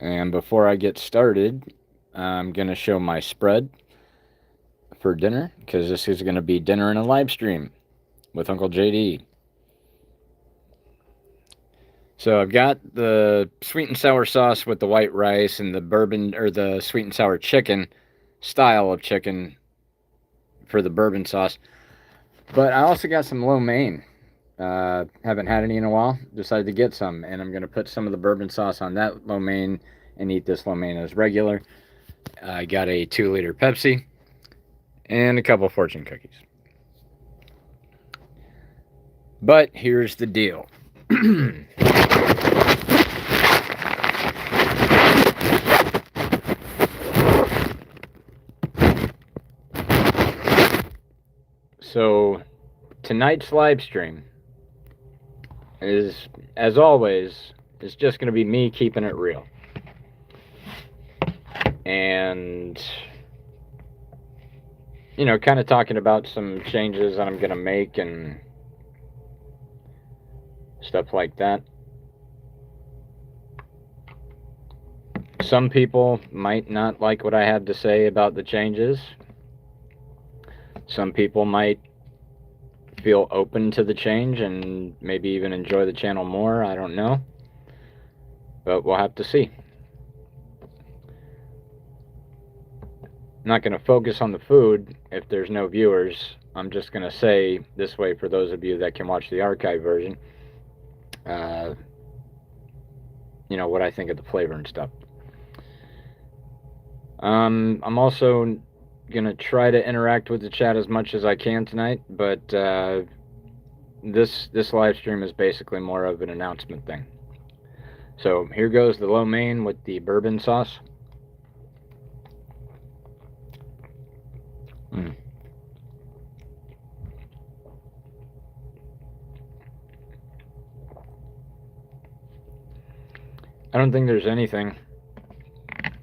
And before I get started, I'm going to show my spread for dinner because this is going to be dinner in a live stream with Uncle JD. So I've got the sweet and sour sauce with the white rice and the bourbon or the sweet and sour chicken style of chicken for the bourbon sauce. But I also got some lo mein. Haven't had any in a while. Decided to get some, and I'm gonna put some of the bourbon sauce on that lo mein and eat this lo mein as regular. I got a 2-liter Pepsi and a couple fortune cookies. But here's the deal. So tonight's live stream is, as always, is just going to be me keeping it real. And, you know, kind of talking about some changes that I'm going to make and stuff like that. Some people might not like what I have to say about the changes. Some people might feel open to the change and maybe even enjoy the channel more. I don't know. But we'll have to see. I'm not going to focus on the food if there's no viewers. I'm just going to say this way for those of you that can watch the archive version, you know, what I think of the flavor and stuff. I'm also going to try to interact with the chat as much as I can tonight, but this live stream is basically more of an announcement thing. So here goes the lo mein with the bourbon sauce. I don't think there's anything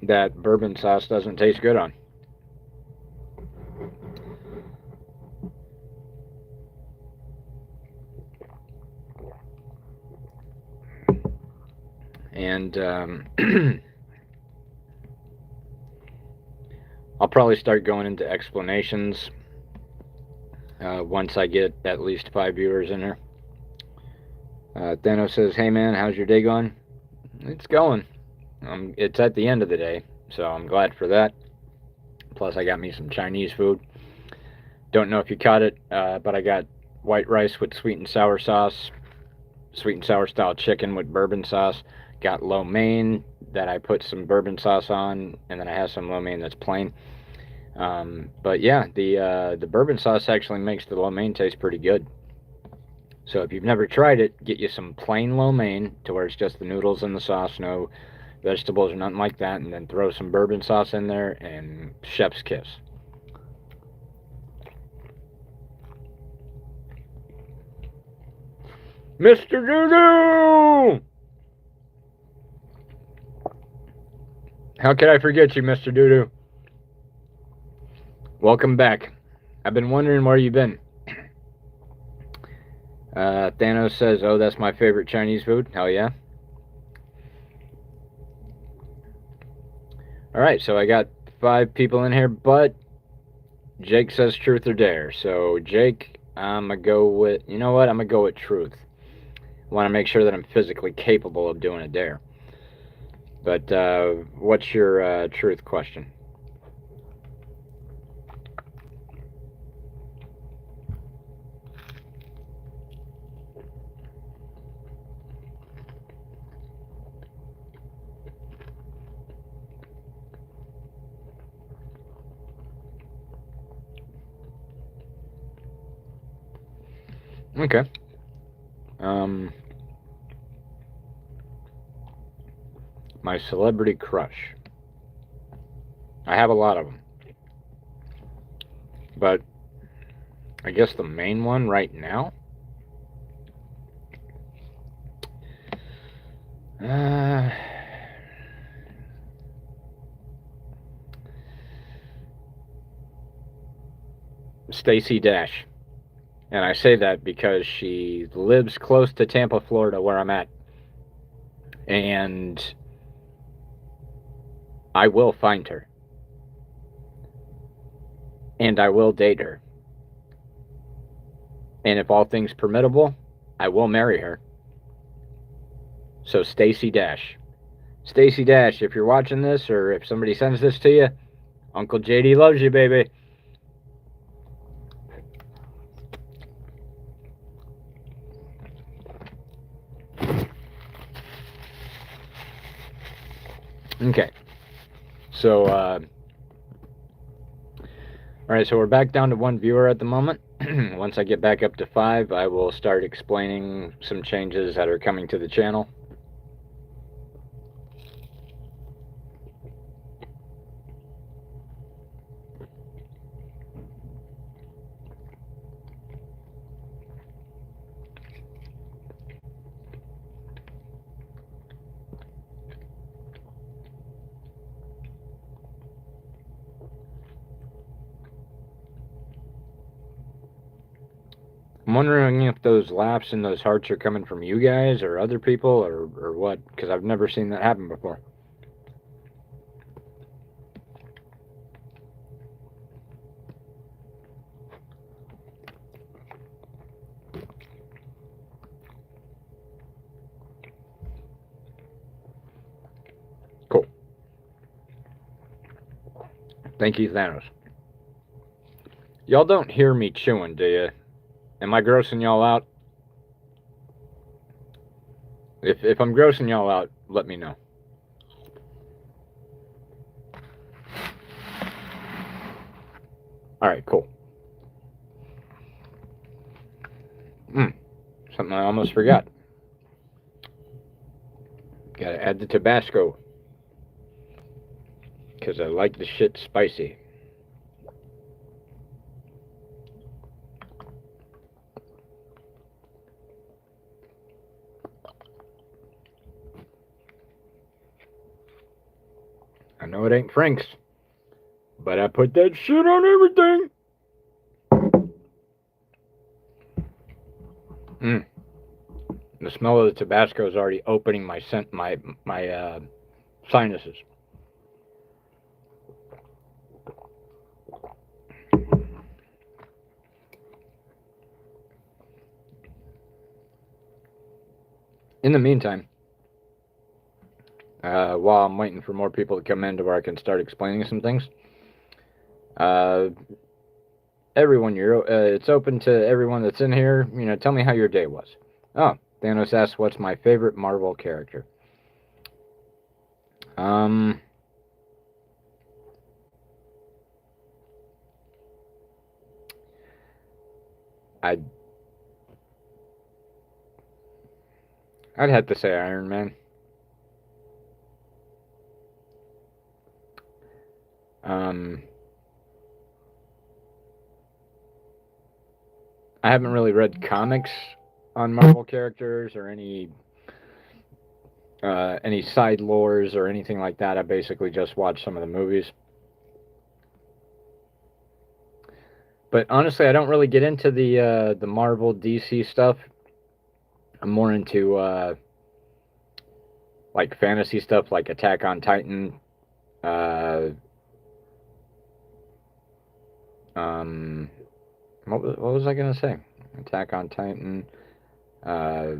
that bourbon sauce doesn't taste good on. And I'll probably start going into explanations once I get at least 5 viewers in there. Thanos says, hey man, how's your day going? It's going. It's at the end of the day, so I'm glad for that. Plus I got me some Chinese food. Don't know if you caught it, but I got white rice with sweet and sour sauce, sweet and sour style chicken with bourbon sauce. Got lo mein that I put some bourbon sauce on, and then I have some lo mein that's plain. But yeah, the bourbon sauce actually makes the lo mein taste pretty good. So if you've never tried it, get you some plain lo mein to where it's just the noodles and the sauce, no vegetables or nothing like that, and then throw some bourbon sauce in there, and chef's kiss. Mr. Doodoo! How could I forget you, Mr. Doodoo? Welcome back. I've been wondering where you've been. Thanos says, oh, that's my favorite Chinese food. Hell yeah. Alright, so I got 5 people in here, but Jake says truth or dare. So, Jake, I'm going to go with, you know what? I'm going to go with truth. I want to make sure that I'm physically capable of doing a dare. But what's your truth question? Okay. My celebrity crush. I have a lot of them. But I guess the main one right now? Stacey Dash. And I say that because she lives close to Tampa, Florida, where I'm at. And I will find her. And I will date her. And if all things permittable, I will marry her. So Stacy Dash. Stacy Dash, if you're watching this or if somebody sends this to you, Uncle JD loves you, baby. Okay. So, alright, so we're back down to 1 viewer at the moment. Once I get back up to 5, I will start explaining some changes that are coming to the channel. I'm wondering if those laughs and those hearts are coming from you guys or other people or what, because I've never seen that happen before. Cool. Thank you, Thanos. Y'all don't hear me chewing, do you? Am I grossing y'all out? If I'm grossing y'all out, let me know. Alright, cool. Something I almost forgot. Gotta add the Tabasco. Because I like the shit spicy. I know it ain't Frank's, but I put that shit on everything. The smell of the Tabasco is already opening my sinuses. In the meantime, while I'm waiting for more people to come in to where I can start explaining some things, everyone, it's open to everyone that's in here. You know, tell me how your day was. Oh, Thanos asks, what's my favorite Marvel character? I'd have to say Iron Man. I haven't really read comics on Marvel characters or any side lores or anything like that. I basically just watched some of the movies. But honestly, I don't really get into the Marvel DC stuff. I'm more into like fantasy stuff, like Attack on Titan. What was I gonna say? Attack on Titan. I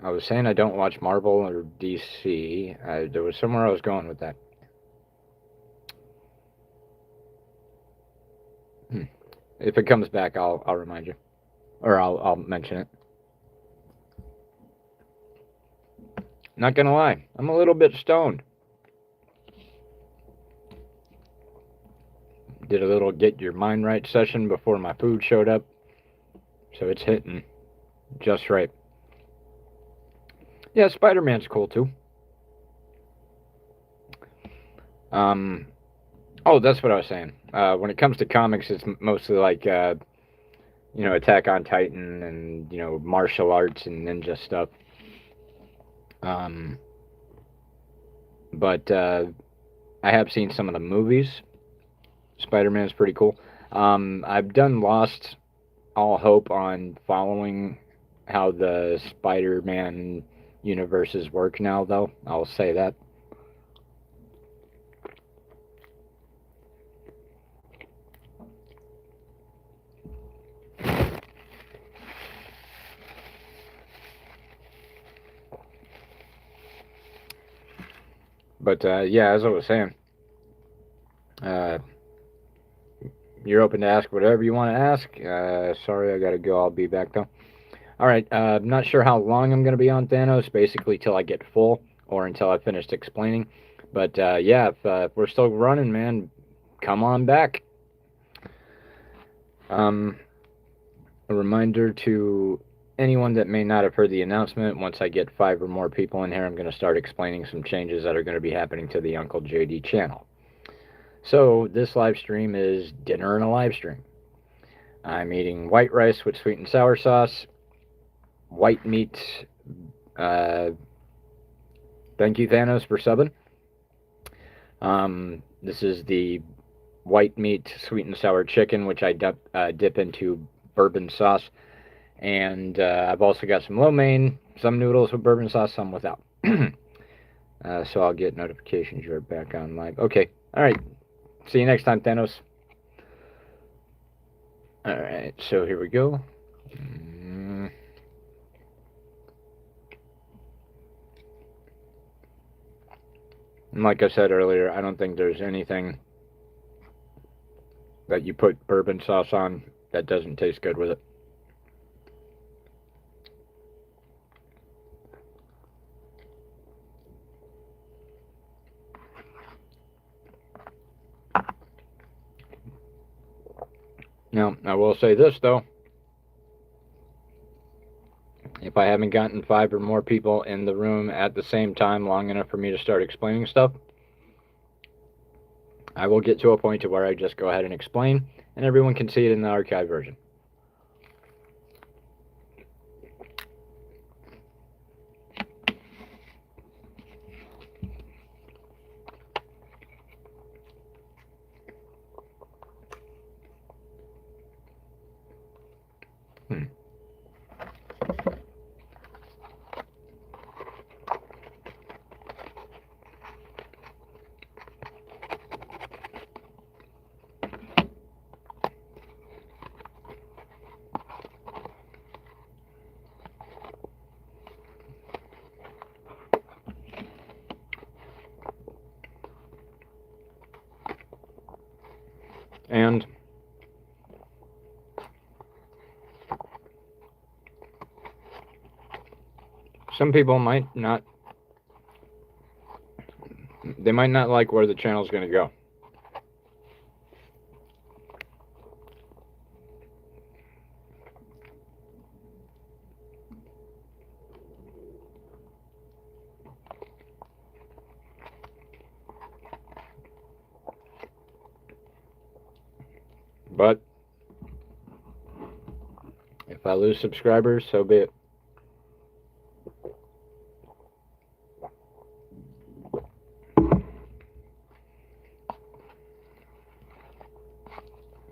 was saying I don't watch Marvel or DC. There was somewhere I was going with that. If it comes back, I'll remind you, or I'll mention it. Not gonna lie, I'm a little bit stoned. Did a little get your mind right session before my food showed up, so it's hitting just right. Yeah, Spider-Man's cool too. Oh, that's what I was saying. When it comes to comics, it's mostly like Attack on Titan and martial arts and ninja stuff. But I have seen some of the movies. Spider-Man is pretty cool. I've lost all hope on following how the Spider-Man universes work now, though. I'll say that. But yeah, as I was saying, uh, you're open to ask whatever you want to ask. Sorry, I gotta go. I'll be back though. All right. I'm not sure how long I'm gonna be on Thanos. Basically, till I get full or until I finished explaining. But yeah, if we're still running, man, come on back. A reminder to anyone that may not have heard the announcement, once I get 5 or more people in here, I'm going to start explaining some changes that are going to be happening to the Uncle JD channel. So, this live stream is dinner and a live stream. I'm eating white rice with sweet and sour sauce, white meat. Thank you, Thanos, for subbing. This is the white meat sweet and sour chicken, which I dip into bourbon sauce. And I've also got some lo mein, some noodles with bourbon sauce, some without. So I'll get notifications you're back on live. Okay. All right. See you next time, Thanos. All right. So here we go. And like I said earlier, I don't think there's anything that you put bourbon sauce on that doesn't taste good with it. Now, I will say this, though. If I haven't gotten 5 or more people in the room at the same time long enough for me to start explaining stuff, I will get to a point to where I just go ahead and explain, and everyone can see it in the archive version. And some people might not like where the channel's going to go. But if I lose subscribers, so be it.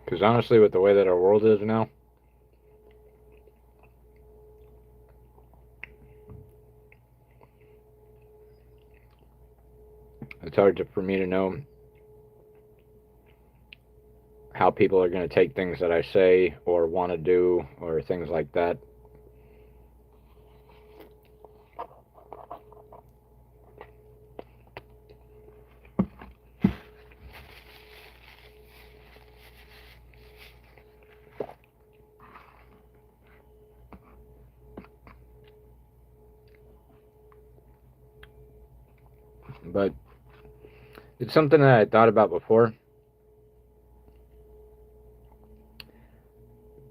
Because honestly, with the way that our world is now, it's hard for me to know how people are going to take things that I say or want to do or things like that. But it's something that I thought about before.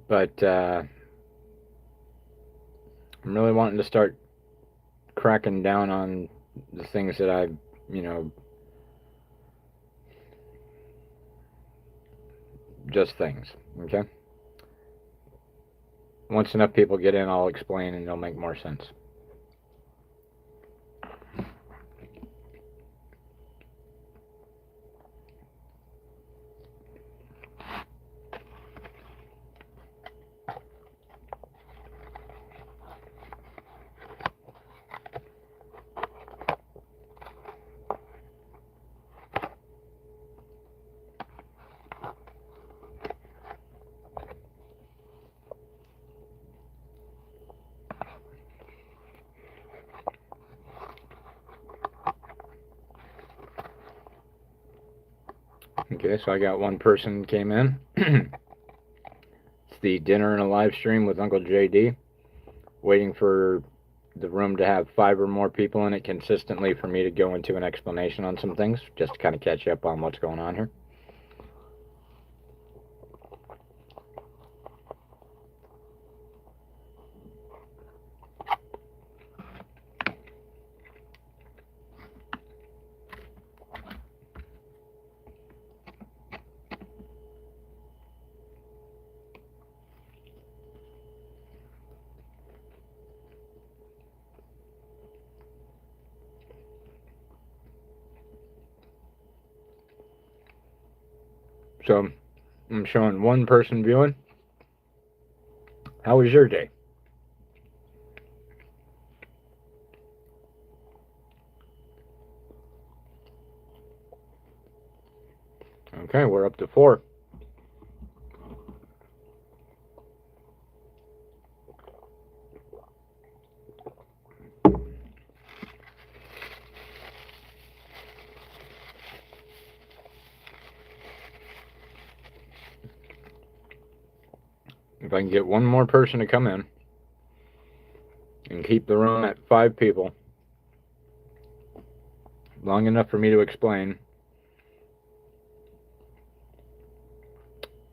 But I'm really wanting to start cracking down on the things that I, just things, okay? Once enough people get in, I'll explain and it'll make more sense. Okay, so I got one person came in. It's the dinner and a live stream with Uncle JD. Waiting for the room to have 5 or more people in it consistently for me to go into an explanation on some things, just to kind of catch up on what's going on here. So I'm showing one person viewing. How was your day? Okay, we're up to 4. If I can get one more person to come in and keep the room at 5 people, long enough for me to explain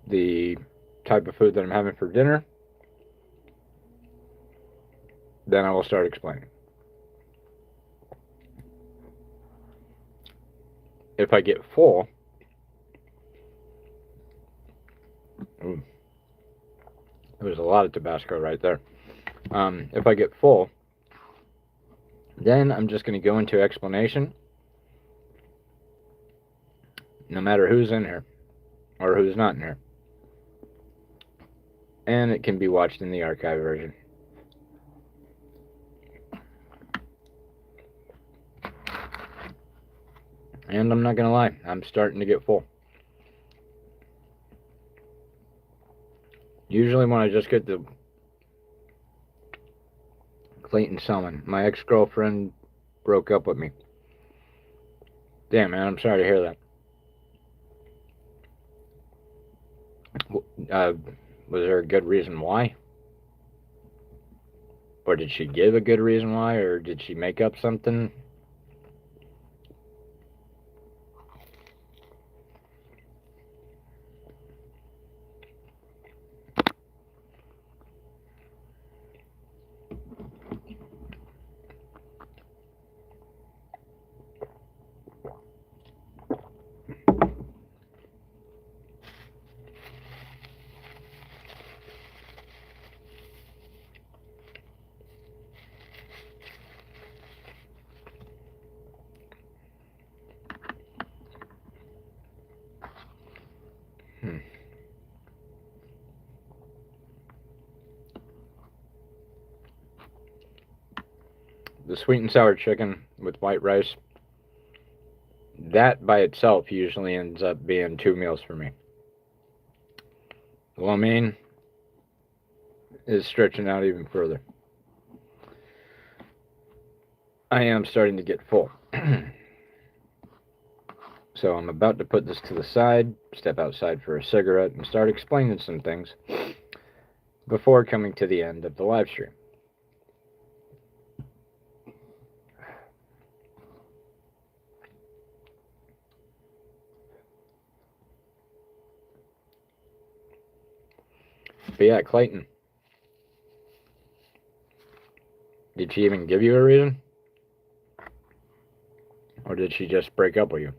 the type of food that I'm having for dinner, then I will start explaining. If I get full, ooh, there's a lot of Tabasco right there. If I get full, then I'm just going to go into explanation, no matter who's in here or who's not in here. And it can be watched in the archive version. And I'm not going to lie, I'm starting to get full. Usually when I just get the Clayton Salmon, my ex-girlfriend broke up with me. Damn, man, I'm sorry to hear that. Was there a good reason why? Or did she give a good reason why? Or did she make up something? The sweet and sour chicken with white rice, that by itself usually ends up being 2 meals for me. The lo mein is stretching out even further. I am starting to get full. So I'm about to put this to the side, step outside for a cigarette, and start explaining some things before coming to the end of the live stream. But yeah, Clayton, did she even give you a reason? Or did she just break up with you?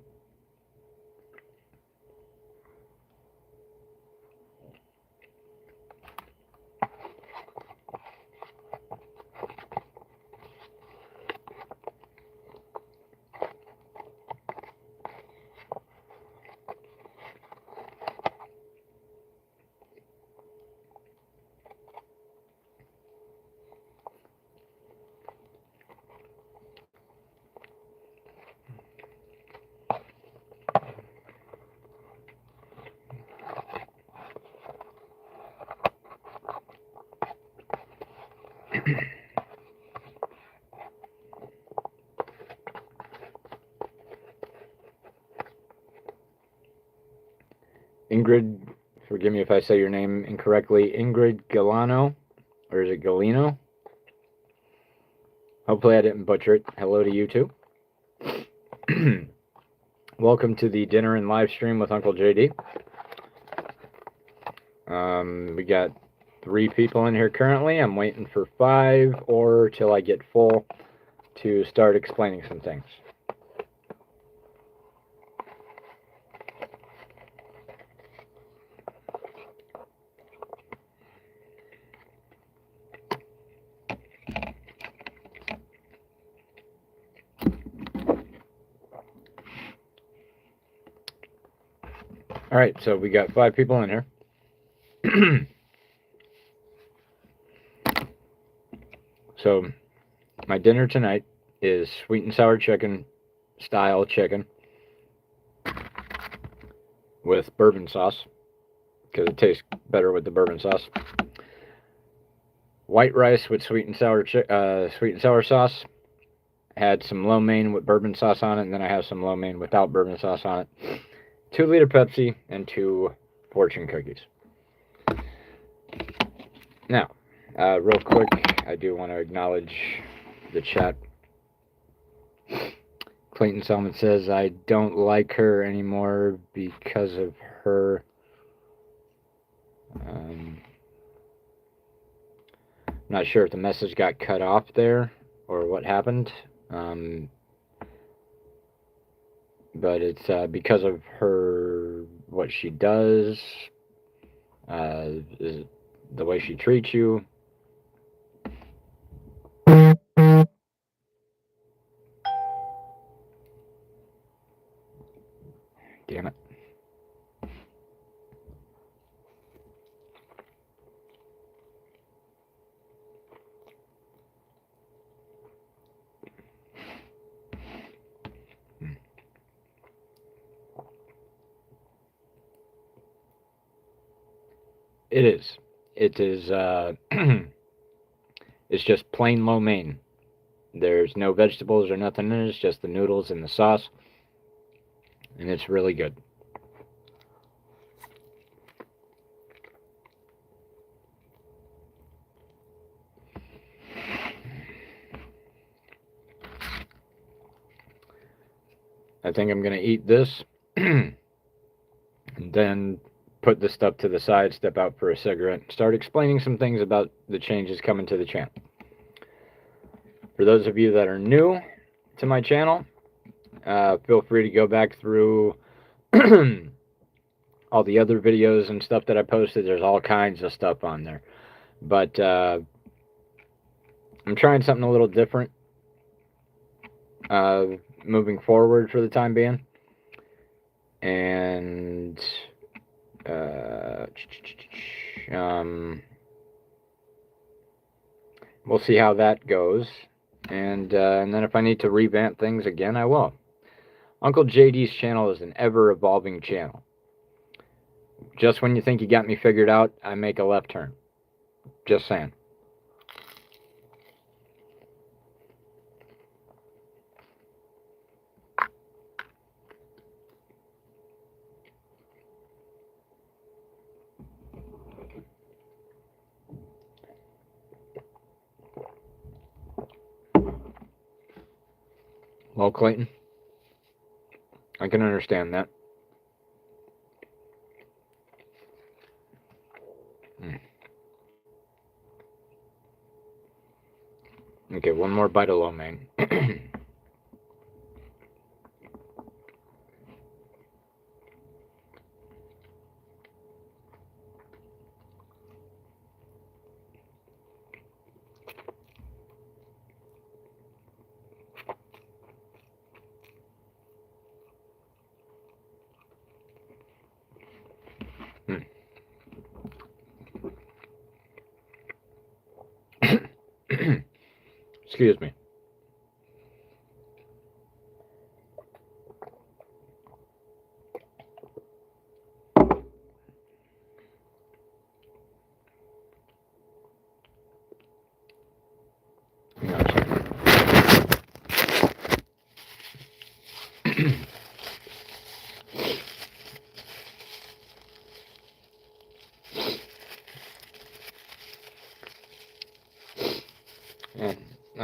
Ingrid, forgive me if I say your name incorrectly, Ingrid Galano, or is it Galino? Hopefully I didn't butcher it. Hello to you too. Welcome to the dinner and live stream with Uncle JD. We got 3 people in here currently. I'm waiting for 5 or till I get full to start explaining some things. All right, so we got 5 people in here. So my dinner tonight is sweet and sour chicken style chicken with bourbon sauce because it tastes better with the bourbon sauce. White rice with sweet and sour sauce. Had some lo mein with bourbon sauce on it, and then I have some lo mein without bourbon sauce on it. 2-liter Pepsi and 2 fortune cookies. Now, real quick, I do want to acknowledge the chat. Clayton Selman says, I don't like her anymore because of her. Not sure if the message got cut off there or what happened. But it's because of her, what she does, is the way she treats you. Damn it. It is. It is, it's just plain lo mein. There's no vegetables or nothing in it. It's just the noodles and the sauce. And it's really good. I think I'm going to eat this and then put this stuff to the side, step out for a cigarette, start explaining some things about the changes coming to the channel. For those of you that are new to my channel, feel free to go back through all the other videos and stuff that I posted. There's all kinds of stuff on there. But I'm trying something a little different moving forward for the time being. And we'll see how that goes. And then if I need to revamp things again, I will. Uncle JD's channel is an ever-evolving channel. Just when you think you got me figured out, I make a left turn. Just saying. Well, Clayton, I can understand that. Okay, one more bite of lo mein. Excuse me.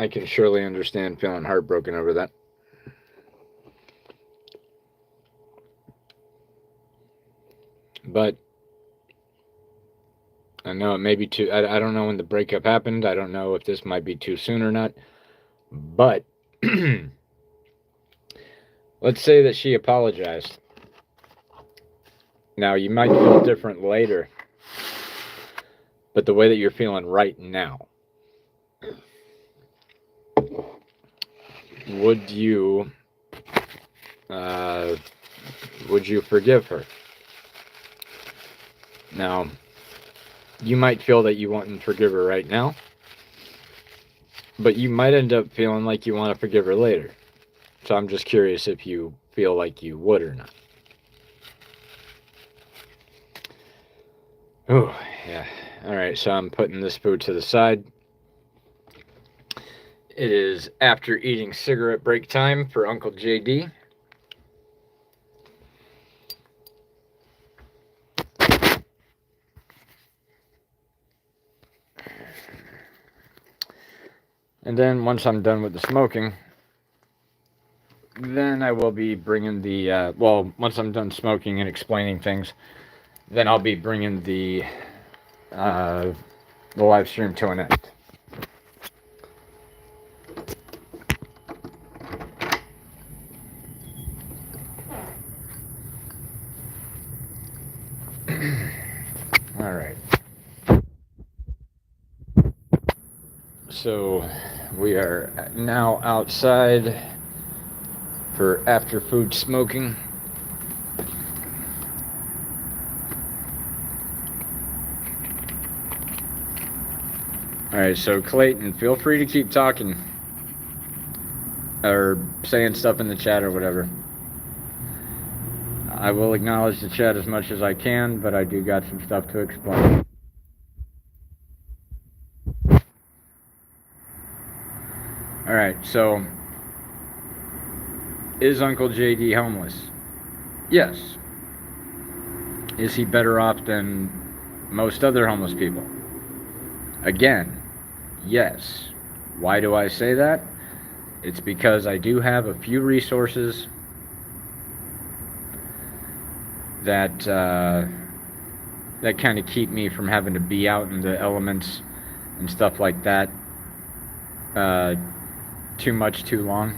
I can surely understand feeling heartbroken over that. But I know it may be too. I don't know when the breakup happened. I don't know if this might be too soon or not. But let's say that she apologized. Now, you might feel different later, but the way that you're feeling right now, would you uh, forgive her? Now, you might feel that you want to forgive her right now, but you might end up feeling like you want to forgive her later. So I'm just curious if you feel like you would or not. Oh, yeah. All right, so I'm putting this food to the side. It is after eating cigarette break time for Uncle JD. And then once I'm done with the smoking, then I will be bringing the, once I'm done smoking and explaining things, then I'll be bringing the live stream to an end. All right. So we are now outside for after food smoking. All right, so Clayton, feel free to keep talking or saying stuff in the chat or whatever. I will acknowledge the chat as much as I can, but I do got some stuff to explain. All right, so is Uncle JD homeless? Yes. Is he better off than most other homeless people? Again, yes. Why do I say that? It's because I do have a few resources that that kind of keep me from having to be out in the elements and stuff like that too much, too long.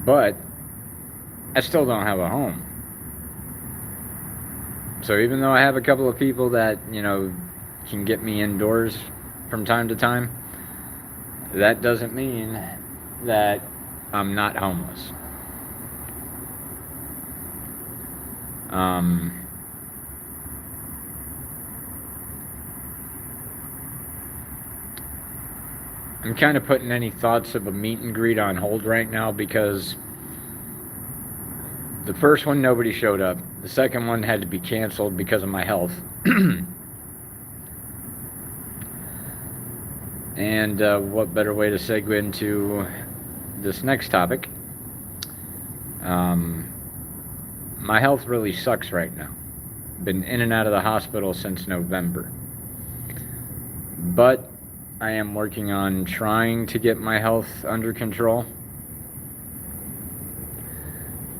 But I still don't have a home. So even though I have a couple of people that, can get me indoors from time to time, that doesn't mean that I'm not homeless. I'm kind of putting any thoughts of a meet and greet on hold right now because the first one, nobody showed up. The second one had to be canceled because of my health. And what better way to segue into this next topic? My health really sucks right now. Been in and out of the hospital since November. But I am working on trying to get my health under control.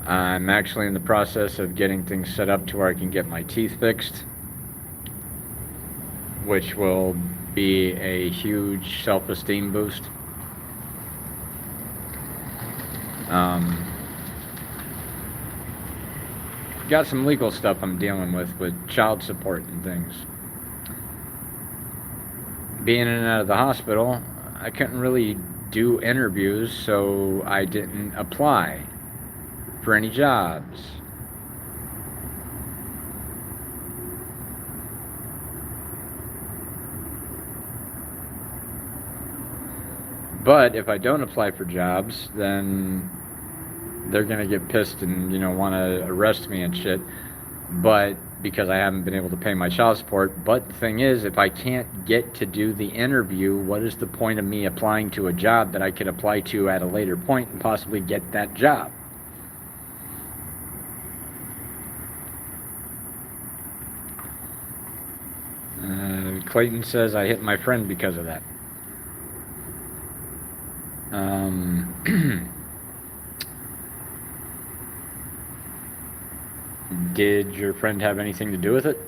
I'm actually in the process of getting things set up to where I can get my teeth fixed, which will be a huge self-esteem boost. Got some legal stuff I'm dealing with child support and things. Being in and out of the hospital, I couldn't really do interviews, so I didn't apply for any jobs. But if I don't apply for jobs, then they're gonna get pissed and want to arrest me and shit. But because I haven't been able to pay my child support. But the thing is, if I can't get to do the interview, what is the point of me applying to a job that I could apply to at a later point and possibly get that job? Clayton says I hit my friend because of that. Did your friend have anything to do with it?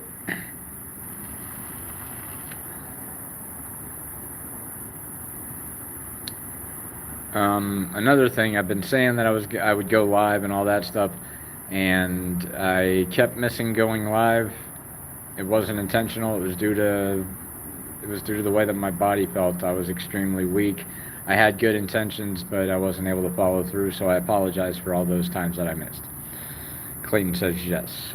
Another thing, I've been saying that I would go live and all that stuff, and I kept missing going live. It wasn't intentional. It was due to the way that my body felt. I was extremely weak. I had good intentions, but I wasn't able to follow through, so I apologize for all those times that I missed. Clayton says yes.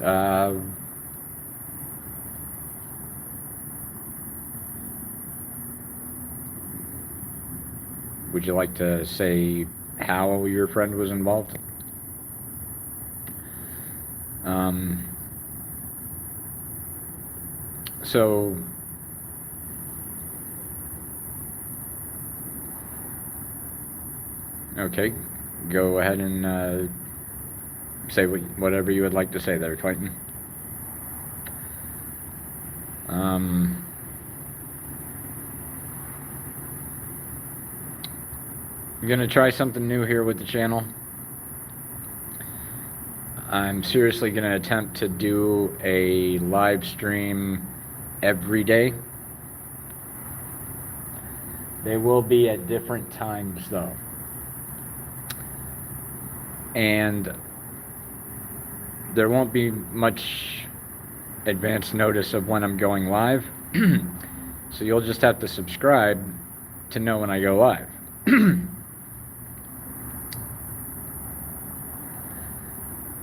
Would you like to say how your friend was involved? So okay, go ahead and say whatever you would like to say there, Clayton. I'm gonna try something new here with the channel. I'm seriously gonna attempt to do a live stream every day. They will be at different times though. And there won't be much advance notice of when I'm going live. So you'll just have to subscribe to know when I go live.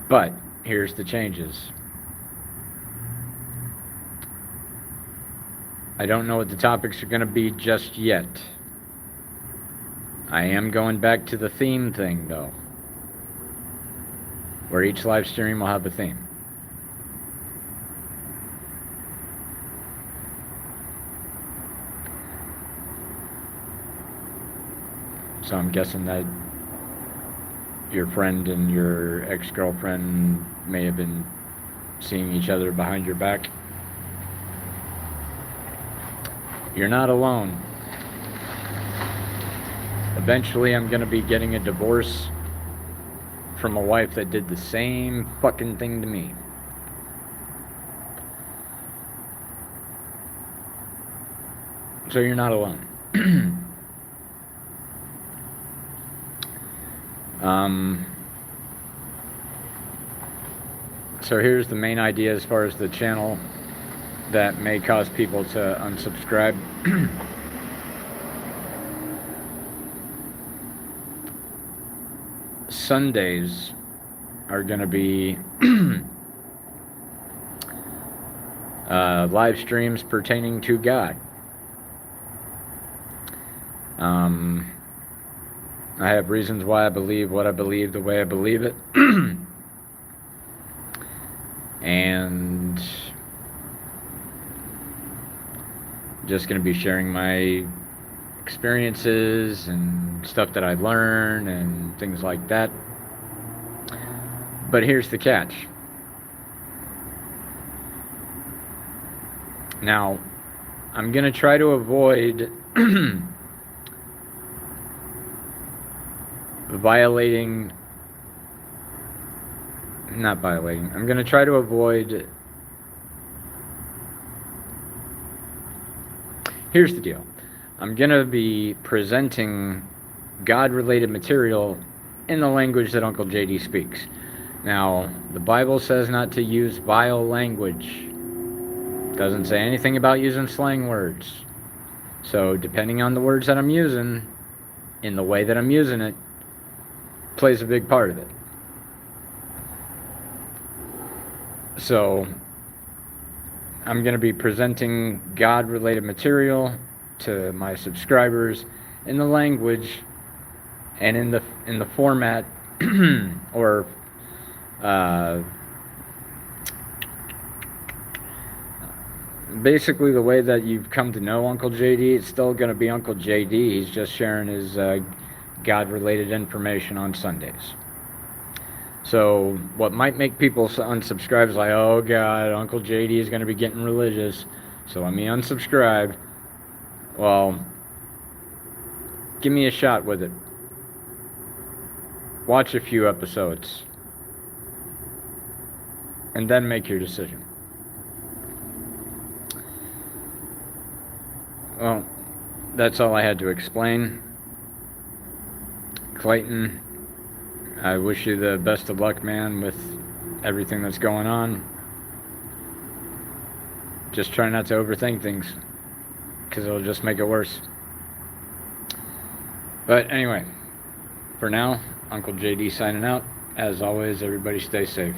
But here's the changes. I don't know what the topics are going to be just yet. I am going back to the theme thing though, where each live stream will have a theme. So I'm guessing that your friend and your ex-girlfriend may have been seeing each other behind your back. You're not alone. Eventually I'm gonna be getting a divorce from a wife that did the same fucking thing to me. So you're not alone. So here's the main idea as far as the channel that may cause people to unsubscribe. Sundays are going to be live streams pertaining to God. I have reasons why I believe what I believe the way I believe it. And just going to be sharing my experiences and stuff that I learn and things like that. But here's the catch. Now, I'm going to try to avoid I'm going to try to avoid. Here's the deal. I'm going to be presenting God-related material in the language that Uncle JD speaks. Now, the Bible says not to use vile language. Doesn't say anything about using slang words. So, depending on the words that I'm using, in the way that I'm using it, plays a big part of it. So, I'm going to be presenting God-related material to my subscribers in the language and in the format or basically the way that you've come to know Uncle JD. It's still going to be Uncle JD. He's just sharing his God-related information on Sundays. So what might make people unsubscribe is like, oh God, Uncle JD is going to be getting religious. So let me unsubscribe. Well, give me a shot with it. Watch a few episodes. And then make your decision. Well, that's all I had to explain. Clayton, I wish you the best of luck, man, with everything that's going on. Just try not to overthink things, because it'll just make it worse. But anyway, for now, Uncle JD signing out. As always, everybody stay safe.